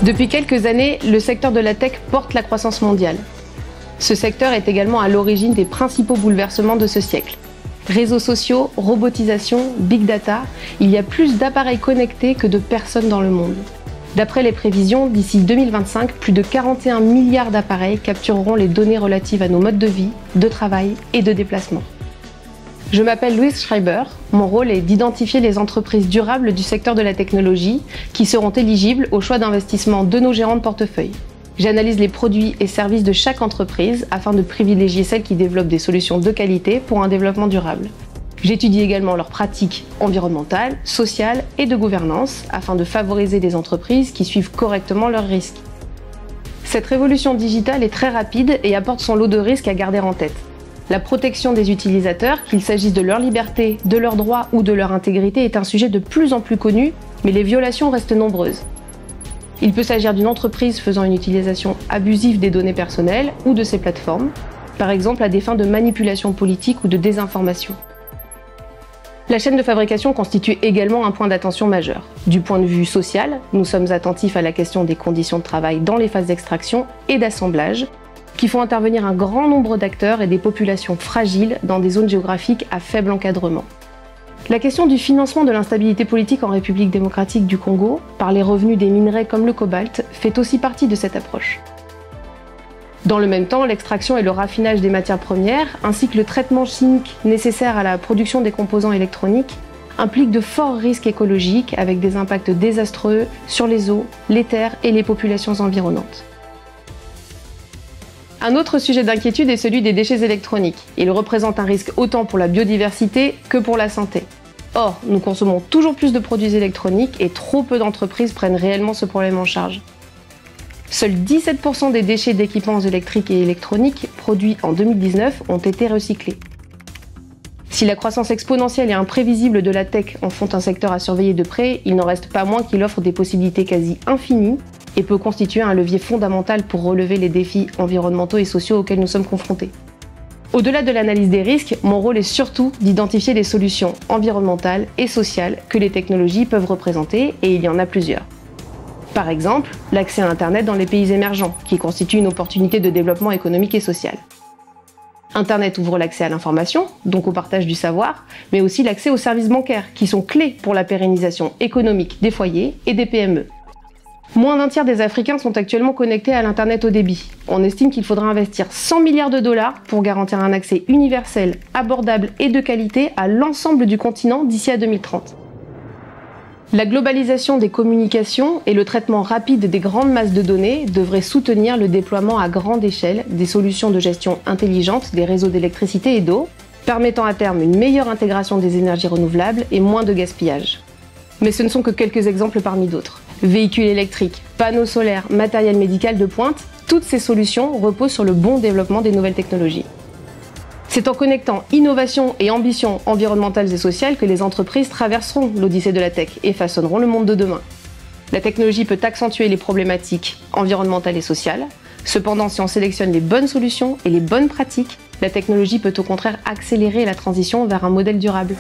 Depuis quelques années, le secteur de la tech porte la croissance mondiale. Ce secteur est également à l'origine des principaux bouleversements de ce siècle. Réseaux sociaux, robotisation, big data, il y a plus d'appareils connectés que de personnes dans le monde. D'après les prévisions, d'ici 2025, plus de 41 milliards d'appareils captureront les données relatives à nos modes de vie, de travail et de déplacement. Je m'appelle Louise Schreiber. Mon rôle est d'identifier les entreprises durables du secteur de la technologie qui seront éligibles au choix d'investissement de nos gérants de portefeuille. J'analyse les produits et services de chaque entreprise afin de privilégier celles qui développent des solutions de qualité pour un développement durable. J'étudie également leurs pratiques environnementales, sociales et de gouvernance afin de favoriser des entreprises qui suivent correctement leurs risques. Cette révolution digitale est très rapide et apporte son lot de risques à garder en tête. La protection des utilisateurs, qu'il s'agisse de leur liberté, de leurs droits ou de leur intégrité, est un sujet de plus en plus connu, mais les violations restent nombreuses. Il peut s'agir d'une entreprise faisant une utilisation abusive des données personnelles ou de ses plateformes, par exemple à des fins de manipulation politique ou de désinformation. La chaîne de fabrication constitue également un point d'attention majeur. Du point de vue social, nous sommes attentifs à la question des conditions de travail dans les phases d'extraction et d'assemblage, qui font intervenir un grand nombre d'acteurs et des populations fragiles dans des zones géographiques à faible encadrement. La question du financement de l'instabilité politique en République démocratique du Congo, par les revenus des minerais comme le cobalt, fait aussi partie de cette approche. Dans le même temps, l'extraction et le raffinage des matières premières, ainsi que le traitement chimique nécessaire à la production des composants électroniques, impliquent de forts risques écologiques avec des impacts désastreux sur les eaux, les terres et les populations environnantes. Un autre sujet d'inquiétude est celui des déchets électroniques. Ils représentent un risque autant pour la biodiversité que pour la santé. Or, nous consommons toujours plus de produits électroniques et trop peu d'entreprises prennent réellement ce problème en charge. Seuls 17% des déchets d'équipements électriques et électroniques produits en 2019 ont été recyclés. Si la croissance exponentielle et imprévisible de la tech en font un secteur à surveiller de près, il n'en reste pas moins qu'il offre des possibilités quasi infinies et peut constituer un levier fondamental pour relever les défis environnementaux et sociaux auxquels nous sommes confrontés. Au-delà de l'analyse des risques, mon rôle est surtout d'identifier les solutions environnementales et sociales que les technologies peuvent représenter, et il y en a plusieurs. Par exemple, l'accès à Internet dans les pays émergents, qui constitue une opportunité de développement économique et social. Internet ouvre l'accès à l'information, donc au partage du savoir, mais aussi l'accès aux services bancaires, qui sont clés pour la pérennisation économique des foyers et des PME. Moins d'un tiers des Africains sont actuellement connectés à l'Internet haut débit. On estime qu'il faudra investir 100 milliards de dollars pour garantir un accès universel, abordable et de qualité à l'ensemble du continent d'ici à 2030. La globalisation des communications et le traitement rapide des grandes masses de données devraient soutenir le déploiement à grande échelle des solutions de gestion intelligente des réseaux d'électricité et d'eau, permettant à terme une meilleure intégration des énergies renouvelables et moins de gaspillage. Mais ce ne sont que quelques exemples parmi d'autres. Véhicules électriques, panneaux solaires, matériel médical de pointe, toutes ces solutions reposent sur le bon développement des nouvelles technologies. C'est en connectant innovation et ambitions environnementales et sociales que les entreprises traverseront l'odyssée de la tech et façonneront le monde de demain. La technologie peut accentuer les problématiques environnementales et sociales. Cependant, si on sélectionne les bonnes solutions et les bonnes pratiques, la technologie peut au contraire accélérer la transition vers un modèle durable.